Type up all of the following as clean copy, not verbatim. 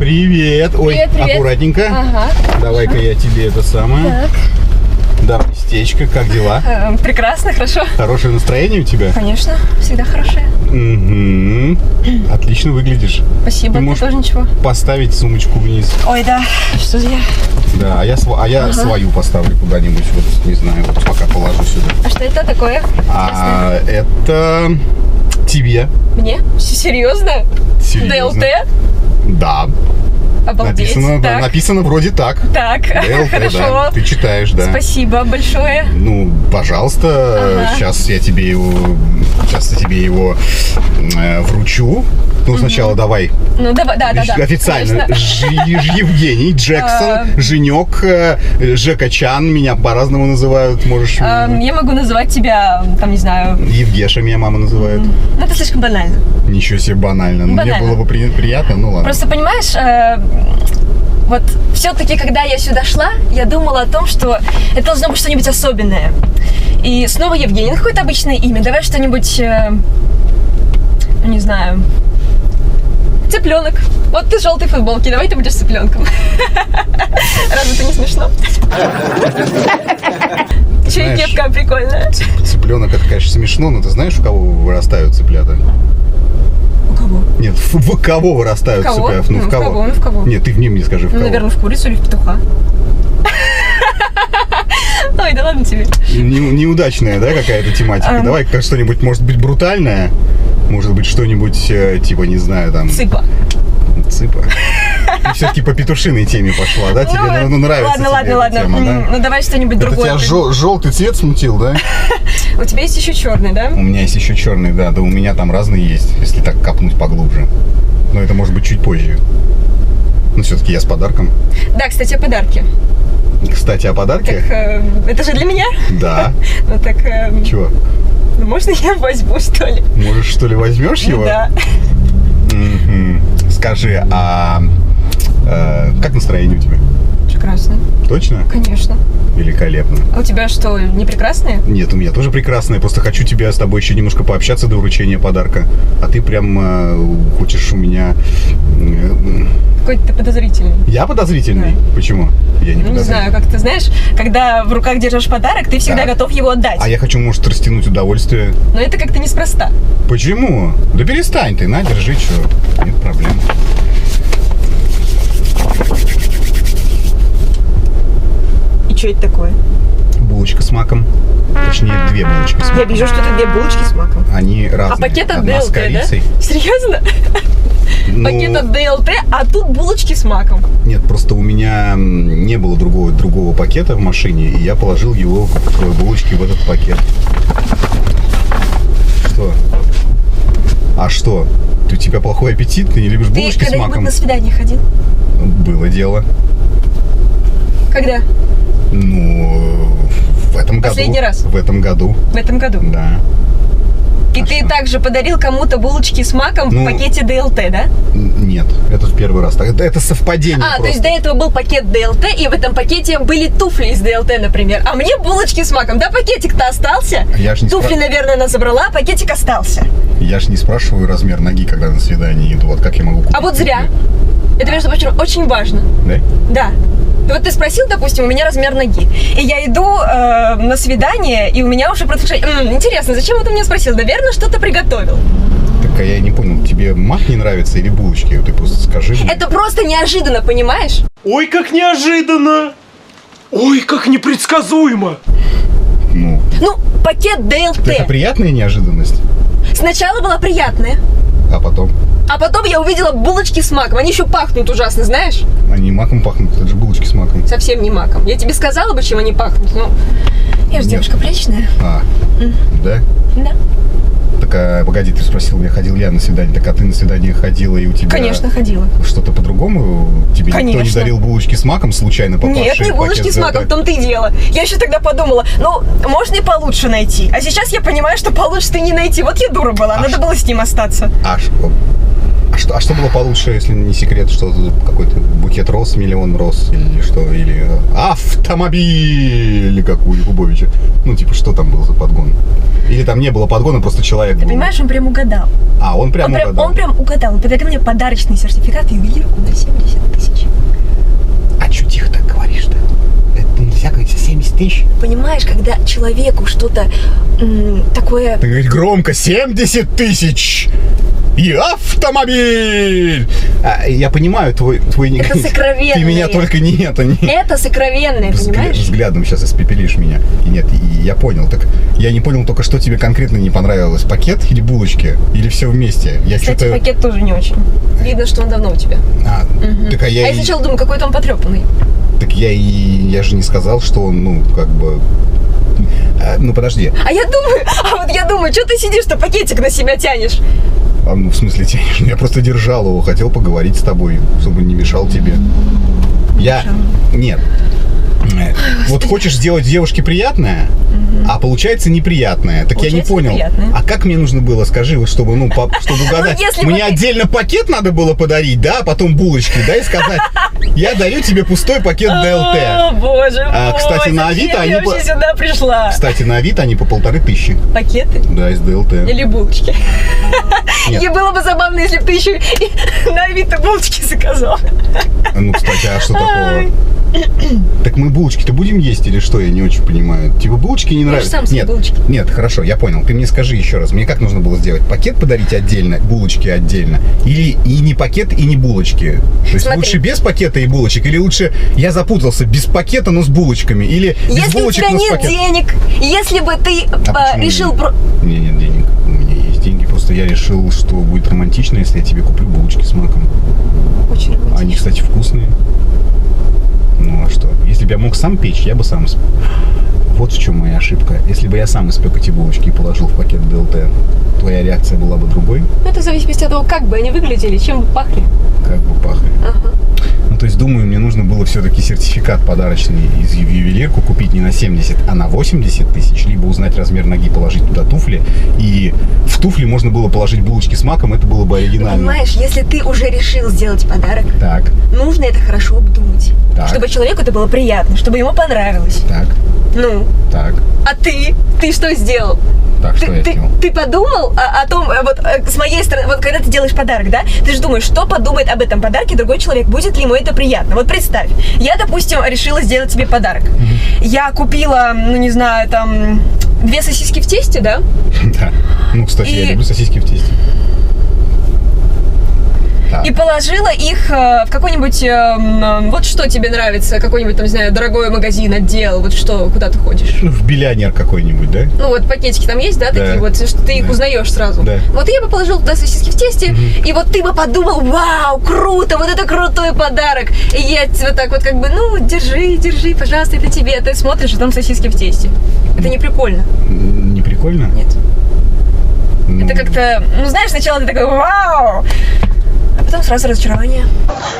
Привет. Ой, Привет, привет. Аккуратненько. Ага. Давай-ка я тебе это самое. Так. Да, местечко, как дела? Прекрасно, хорошо. Хорошее настроение у тебя? Конечно, всегда хорошее. Угу. Отлично выглядишь. Спасибо, Ты ты можешь тоже ничего. поставить сумочку вниз. Ой, да, что за я? Да, а я свою поставлю куда-нибудь, вот, не знаю, вот пока положу сюда. А что это такое? А это тебе. Мне? Серьезно? Серьезно. ДЛТ? Да. Обалдеть. Так. Написано вроде так. Так, ДЛТ, хорошо. да. Ты читаешь, да. Спасибо большое. Ну, пожалуйста, Ага. сейчас я тебе его вручу. Ну, сначала давай. Ну, давай, да. Официально. Конечно. Евгений Джексон, Женек, Жека Чан. Меня по-разному называют. Можешь... Я могу называть тебя, там, не знаю... Евгеша меня мама называет. Ну, это слишком банально. Ничего себе банально. Ну, мне Банально. было бы приятно, ну ладно. Просто, понимаешь, вот все-таки, когда я сюда шла, я думала о том, что это должно быть что-нибудь особенное. И снова Евгений, ну какое-то обычное имя. Давай что-нибудь, не знаю, цыпленок. Вот ты в желтой футболке, давай ты будешь цыпленком. Разве это не смешно? Еще и Знаешь, кепка прикольная. Цыпленок, это, конечно, смешно, но ты знаешь, у кого вырастают цыплята? У кого? Нет, в кого вырастают В кого? цыплята? Ну, в кого? Ну, в кого? Нет, ты в ним не скажи, в кого. Наверное, в курицу или в петуха. Ой, да ладно тебе. Неудачная, да, какая-то тематика? Давай как что-нибудь, может быть, брутальное? Может быть, что-нибудь, типа, не знаю, там... Цыпа. Цыпа. Ты все-таки по петушиной теме пошла, да? Тебе нравится тебе эта тема, да? Ну, давай что-нибудь Это другое. тебя желтый цвет смутил, да? У тебя есть еще черный, да? У меня есть еще черный, да. Да у меня там разные есть, если так копнуть поглубже. Но это может быть чуть позже. Но все-таки я с подарком. Да, кстати, о подарке. Кстати, о подарке? Так, это же для меня? Да. Ну так, Чего? ну, можно я возьму, что ли? Может, что ли, возьмешь его? Да. Мгм. Скажи, как настроение у тебя? Прекрасно. Точно? Конечно. Великолепно. А у тебя что, не прекрасные? Нет, у меня тоже прекрасное. Просто хочу с тобой еще немножко пообщаться до вручения подарка. А ты прям хочешь у меня... Какой-то ты подозрительный. Я подозрительный? Да. Почему? Я не Ну, не знаю, подозрительный. как ты знаешь, когда в руках держишь подарок, ты всегда Да. готов его отдать. А я хочу, может, растянуть удовольствие. Но это как-то неспроста. Почему? Да перестань ты, на, держи, что. Нет проблем. И что это такое? Булочка с маком. Точнее, 2 булочки с Я маком. вижу, что это 2 булочки с маком. Они разные. А пакет от Одна с ДЛТ, да? корицей. Серьезно? Ну, Пакет от ДЛТ, а тут булочки с маком. Нет, просто у меня не было другого пакета в машине, и я положил его в булочки в этот пакет. Что? А что? У тебя плохой аппетит? Ты не любишь Ты булочки с когда-нибудь маком? на свидание ходил? Было дело. Когда? Ну, в этом году. Последний раз? В этом году, В этом году. да. И А ты что? также подарил кому-то булочки с маком Ну, в пакете ДЛТ, да? Нет, это в первый раз. Это совпадение А, просто. то есть до этого был пакет ДЛТ, и в этом пакете были туфли из ДЛТ, например. А мне булочки с маком. Да, пакетик-то остался. Я ж не Туфли, спра- наверное, она забрала, а пакетик остался. Я ж не спрашиваю размер ноги, когда на свидание иду. Вот как я могу купить? А вот зря. Это, между прочим, очень важно. Да? Да. И вот ты спросил, допустим, у меня размер ноги. И я иду на свидание, и у меня уже предвкушение. Интересно, зачем ты меня спросил? Наверное, что-то приготовил. Так, а я не понял, тебе мак не нравится или булочки? Ты просто скажи мне. Это просто неожиданно, понимаешь? Ой, как неожиданно! Ой, как непредсказуемо! Ну, Ну, пакет ДЛТ. это приятная неожиданность, Сначала была приятная, а потом а потом я увидела булочки с маком. Они еще пахнут ужасно, знаешь? они маком пахнут. Это же булочки с маком. Совсем не маком. Я тебе сказала бы, чем они пахнут, но... Я же Нет. девушка приличная. А, да? Да. Так, погоди, ты спросил, ходил я на свидание. Так, а ты на свидание ходила, и у тебя... Конечно, ходила. Что-то по-другому? Тебе никто не Конечно. дарил булочки с маком, случайно попавшие Нет, не в булочки пакет с маком, в ЗЛТ? том-то и дело. Я еще тогда подумала, ну, можно и получше найти. А сейчас я понимаю, что получше-то и не найти. Вот я дура была, надо было с ним остаться. А А что было получше, если не секрет, что какой-то букет роз, миллион роз или что? Или автомобиль, как у Якубовича. Ну, типа, что там был за подгон? Или там не было подгона, просто человек Ты был. понимаешь, он прям угадал. Он прям угадал. Он прям угадал. Он подарил мне подарочный сертификат ювелирку на 70 тысяч. А чё тихо так говоришь-то? Это нельзя говорить за 70 тысяч. Понимаешь, когда человеку что-то такое... Ты говоришь громко, 70 тысяч! И автомобиль! Я понимаю твой Это сокровенное. Ты меня только не это, не... Это сокровенное, понимаешь? Взглядом сейчас испепелишь меня. И нет, я понял. Так я не понял только, что тебе конкретно не понравилось. Пакет или булочки? Или все вместе? Кстати, пакет тоже не очень. Видно, что он давно у тебя. Так, А я сначала думаю, какой-то он потрепанный. Так я же не сказал, что он, ну, как бы... Ну, подожди. А я думаю, что ты сидишь-то пакетик на себя тянешь? Ну, в смысле, тянешь? Я просто держал его, хотел поговорить с тобой, чтобы не мешал тебе. Нет. Вот хочешь сделать девушке приятное, а получается неприятное. Так я не понял. Неприятное. А как мне нужно было, скажи, вот чтобы угадать. Мне отдельно пакет надо было подарить, да, а потом булочки, да, и сказать, я дарю тебе пустой пакет ДЛТ. О, боже мой. Кстати, на Авито я вообще сюда пришла. Кстати, на Авито они по 1500. Пакеты? Да, из ДЛТ. Или булочки? Нет. И было бы забавно, если бы ты еще и на Авито булочки заказал. Ну, кстати, а что такого? Так мы булочки-то будем есть или что? Я не очень понимаю. Типа булочки не нравятся? сам себе булочки. Нет, хорошо, я понял. Ты мне скажи еще раз. Мне как нужно было сделать? Пакет подарить отдельно, булочки отдельно? Или и не пакет, и не булочки? То есть Смотри. лучше без пакета и булочек? Или лучше, я запутался, без пакета, но с булочками? Или без Если у булочек, тебя но с нет пакетом? денег, если бы ты почему решил... нет? У меня нет денег. У меня есть деньги. Просто я решил, что будет романтично, если я тебе куплю булочки с маком. Очень романтично. Они, кстати, вкусные. Ну а что? Если бы я мог сам печь, я бы сам испек. Вот в чем моя ошибка. Если бы я сам испек эти булочки и положил в пакет ДЛТ, твоя реакция была бы другой. Это в зависимости от того, как бы они выглядели, чем бы пахли. Как бы пахли. Ага. Ну, то есть, думаю, мне нужно было все-таки сертификат подарочный из ювелирку купить не на 70, а на 80 тысяч. Либо узнать размер ноги, положить туда туфли. И в туфли можно было положить булочки с маком, это было бы оригинально. Понимаешь, если ты уже решил сделать подарок, Так, нужно это хорошо обдумать. Так. Чтобы человеку это было приятно, чтобы ему понравилось. так, Ну, так. а ты? Ты что сделал? Так, что я сделал? Ты подумал о том, вот с моей стороны, вот когда ты делаешь подарок, да, ты же думаешь, что подумает об этом подарке другой человек, будет ли ему это приятно. Вот представь, я, допустим, решила сделать тебе подарок. Я купила, ну не знаю, там, 2 сосиски в тесте, да? Да. Ну, кстати, я люблю сосиски в тесте. Так. И положила их в какой-нибудь, вот что тебе нравится, какой-нибудь, там, не знаю, дорогой магазин, отдел, вот что, куда ты ходишь? Ну, в Биллионер какой-нибудь, да? Ну вот пакетики там есть, да, такие Да. вот, что ты их Да. узнаешь сразу. Да. Вот я бы положила туда сосиски в тесте, и вот ты бы подумал, вау, круто, вот это крутой подарок. И я вот так вот как бы, ну, держи, пожалуйста, это тебе. Ты смотришь, а там сосиски в тесте. Это не прикольно. Не прикольно? Нет. Ну, Это как-то, ну, знаешь, сначала ты такой, вау, а потом сразу разочарование.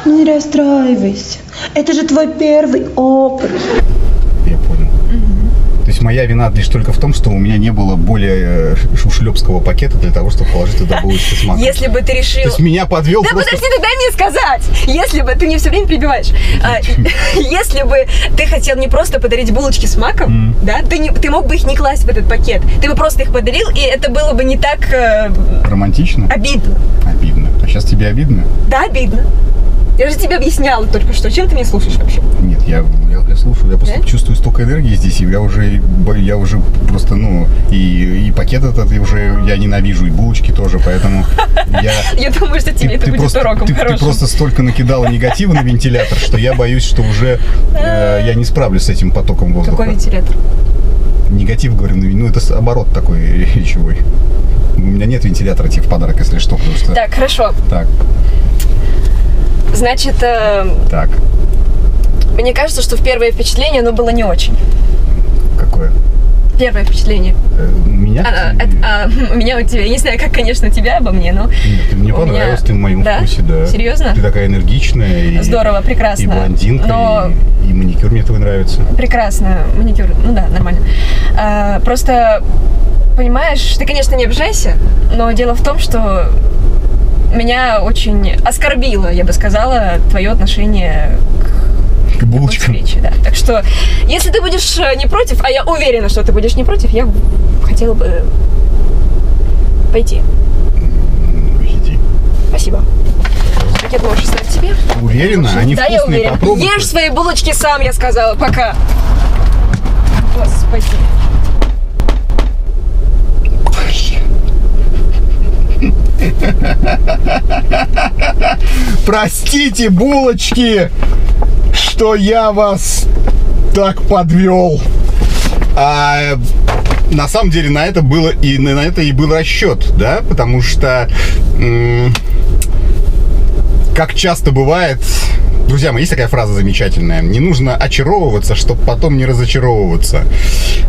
Ну не расстраивайся. Это же твой первый опыт. Я понял. То есть моя вина лишь только в том, что у меня не было более шушлепского пакета для того, чтобы положить туда булочки с маком. Если бы ты решил... То есть меня подвел Да просто... подожди, ты дай мне сказать. Если бы ты мне все время перебиваешь, если бы ты хотел не просто подарить булочки с маком, да, ты мог бы их не класть в этот пакет. Ты бы просто их подарил, и это было бы не так Романтично? обидно. Обидно. А сейчас тебе обидно? Да, обидно. Я же тебе объясняла только что. Чем ты меня слушаешь вообще? Нет, я слушаю, я просто Да? чувствую столько энергии здесь, и я уже просто, ну, и пакет этот я ненавижу, и булочки тоже, поэтому Я думаю, что тебе это будет уроком ты хорошим. просто столько накидала негатива на вентилятор, что я боюсь, что уже я не справлюсь с этим потоком воздуха. Какой вентилятор? Негатив, говорю, ну это оборот такой речевой. У меня нет вентилятора тебе в подарок, если что, потому что... Так, хорошо. Так, Значит, так, мне кажется, что в первое впечатление оно было не очень. какое? Первое впечатление. Меня? Меня у тебя. Я не знаю, как, конечно, у тебя обо мне, но... Нет, ты мне у меня- понравилась, ты в моем Да? вкусе, да. Серьезно? Ты такая энергичная. И, Здорово, прекрасно. И блондинка, Но- и маникюр мне твой нравится. Прекрасно. Маникюр. Ну да, нормально. Просто, понимаешь, ты, конечно, не обижайся, но дело в том, что меня очень оскорбило, я бы сказала, твое отношение К булочкам. встрече, да. Так что, если ты будешь не против, а я уверена, что ты будешь не против, я хотела бы пойти. Иди. Спасибо. Пакет можешь оставить себе. Уверена? Они Да, я вкусные, уверена. попробуй. Ешь свои булочки сам, я сказала. Пока. Господи. Простите, булочки, что я вас так подвел. На самом деле на это было и на это и был расчет, да, потому что как часто бывает, друзья мои, есть такая фраза замечательная: не нужно очаровываться, чтобы потом не разочаровываться.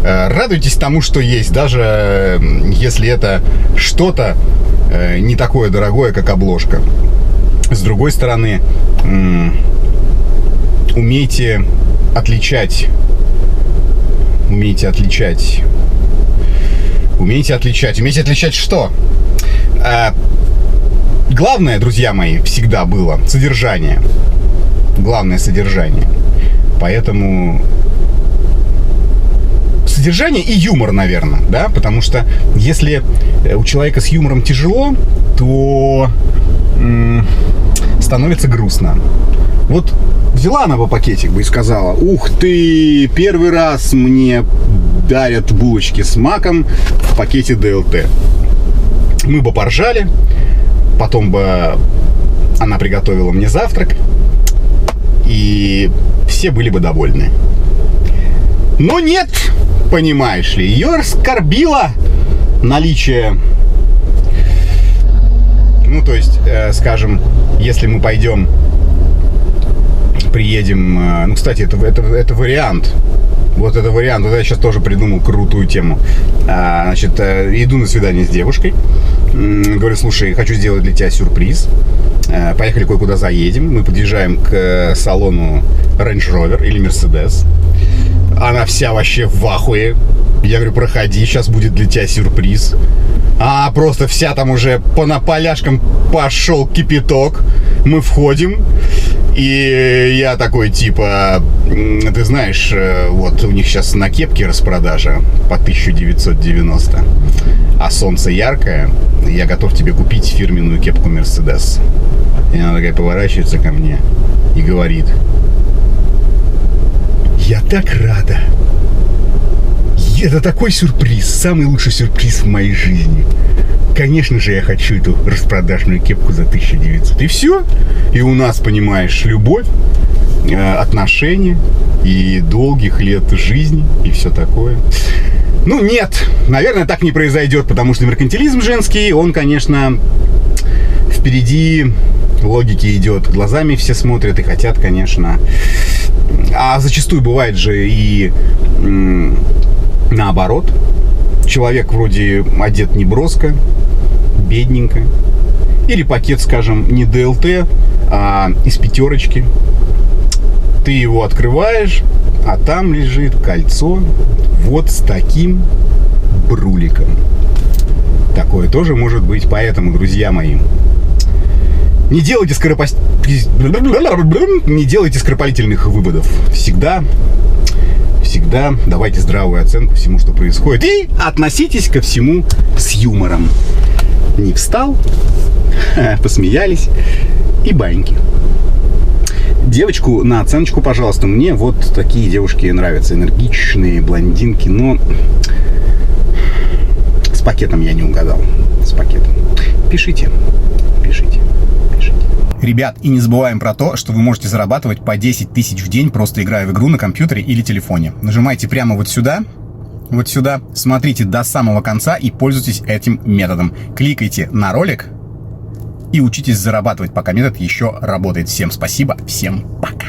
Радуйтесь тому, что есть, даже если это что-то не такое дорогое, как обложка. С другой стороны, умейте отличать. Умейте отличать что? Главное, друзья мои, всегда было содержание. Главное содержание. Поэтому содержание и юмор, наверное, да? Потому что если у человека с юмором тяжело, то становится грустно. Вот взяла она бы пакетик бы и сказала: ух ты, первый раз мне дарят булочки с маком в пакете ДЛТ. Мы бы поржали, потом бы она приготовила мне завтрак, и все были бы довольны. Но нет, понимаешь ли, ее оскорбило наличие... Ну, то есть, скажем, если мы приедем... Ну, кстати, это вариант. Вот это вариант. Вот я сейчас тоже придумал крутую тему. Значит, иду на свидание с девушкой. Говорю: слушай, хочу сделать для тебя сюрприз. Поехали кое-куда заедем. Мы подъезжаем к салону Range Rover или Mercedes. Она вся вообще в ахуе. Я говорю: проходи, сейчас будет для тебя сюрприз. А просто вся там уже на поляшкам пошел кипяток. Мы входим. И я такой, типа: ты знаешь, вот у них сейчас на кепке распродажа по 1990. А солнце яркое. Я готов тебе купить фирменную кепку Mercedes. И она такая поворачивается ко мне и говорит: я так рада. Это такой сюрприз, самый лучший сюрприз в моей жизни. Конечно же, я хочу эту распродажную кепку за 1900. И все. И у нас, понимаешь, любовь, отношения и долгих лет жизни и все такое. Ну, нет, наверное, так не произойдет, потому что меркантилизм женский, он, конечно, впереди логики идет. Глазами все смотрят и хотят, конечно. А зачастую бывает же и наоборот. Человек вроде одет неброско, бедненько. Или пакет, скажем, не ДЛТ, а из пятерочки. Ты его открываешь, а там лежит кольцо вот с таким бруликом. Такое тоже может быть. Поэтому, друзья мои, не делайте скоропалительных выводов. Всегда давайте здравую оценку всему, что происходит. И относитесь ко всему с юмором. Не встал, посмеялись и баньки. Девочку на оценочку, пожалуйста. Мне вот такие девушки нравятся. Энергичные, блондинки. Но с пакетом я не угадал. С пакетом. Пишите. Ребят, и не забываем про то, что вы можете зарабатывать по 10 тысяч в день, просто играя в игру на компьютере или телефоне. Нажимайте прямо вот сюда, смотрите до самого конца и пользуйтесь этим методом. Кликайте на ролик и учитесь зарабатывать, пока метод еще работает. Всем спасибо, всем пока.